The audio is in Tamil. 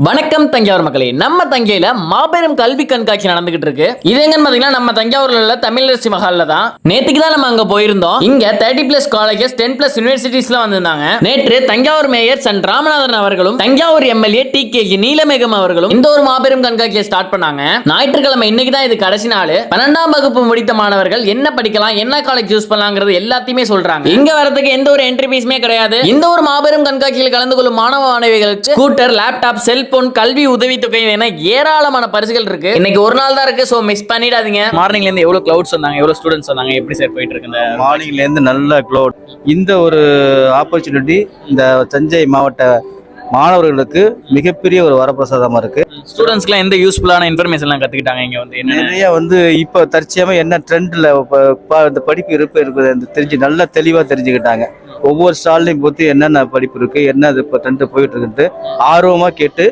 வணக்கம் தஞ்சாவூர் மக்களே. நம்ம தஞ்சையில மாபெரும் கல்வி கண்காட்சி நடந்துகிட்டு இருக்கு. இது எங்கன்னு பாத்தீங்கன்னா நம்ம தஞ்சாவூர்ல உள்ள தமிழரசி மஹால்ல தான். நேத்துக்கு தான் நம்ம அங்க போயிருந்தோம். இங்க 30+ காலேஜஸ் 10+ யூனிவர்சிட்டிஸ்லாம் வந்திருந்தாங்க. நேற்று தஞ்சாவூர் மேயர் சன் ராமநாதன் அவர்களும் தஞ்சாவூர் எம்எல்ஏ டிகேஜி நீலமேகம் அவர்களும் இந்த ஒரு மாபெரும் கண்காட்சியை ஸ்டார்ட் பண்ணாங்க. ஞாயிற்றுக்கிழமை இன்னைக்கு தான் இது கடைசி நாள். 12ஆம் வகுப்பு முடித்த மாணவர்கள் என்ன படிக்கலாம், என்ன காலேஜ் சூஸ் பண்ணலாம்ங்கிறது எல்லாத்தையுமே சொல்றாங்க. இங்க வரதுக்கு எந்த ஒரு என்ட்ரி ஃபீஸுமே கிடையாது. இந்த ஒரு மாபெரும் கண்காட்சியில் கலந்து கொள்ளும் மாணவ மாணவிகளுக்கு ஸ்கூட்டர், லேப்டாப், செல்போன், கல்வி உதவித்தொகை என ஏராளமான பரிசுகள் இருக்கு. இன்னைக்கு ஒரு நாள் தான் இருக்கு, சோ மிஸ் பண்ணிடாதீங்க. மார்னிங்ல இருந்து எவ்வளவு கிளவுட்ஸ் வந்தாங்க, எவ்வளவு ஸ்டூடண்ட்ஸ் வந்தாங்க, எப்படி சார் போயிட்டு இருக்கு? இந்த மார்னிங்ல இருந்து நல்ல கிளவுட். இந்த ஒரு ஆப்பர்ச்சுனிட்டி இந்த தஞ்சை மாவட்ட மாணவர்களுக்கு மிகப்பெரிய ஒரு வரப்பிரசாதமா இருக்கு. ஸ்டூடெண்ட்ஸ்க்குலாம் எந்த யூஸ்ஃபுல்லான இன்ஃபர்மேஷன்லாம் கத்துக்கிட்டாங்க இங்க வந்து? நிறைய இப்போ தற்சயமா என்ன ட்ரெண்ட்ல இந்த படிப்பு இருக்குது தெரிஞ்சு நல்லா தெளிவா தெரிஞ்சுக்கிட்டாங்க. ஒவ்வொரு ஸ்டால்லையும் பொறுத்து என்னென்ன படிப்பு இருக்கு, என்ன இப்போ ட்ரெண்ட் போயிட்டு இருக்குன்ட்டு ஆர்வமா கேட்டு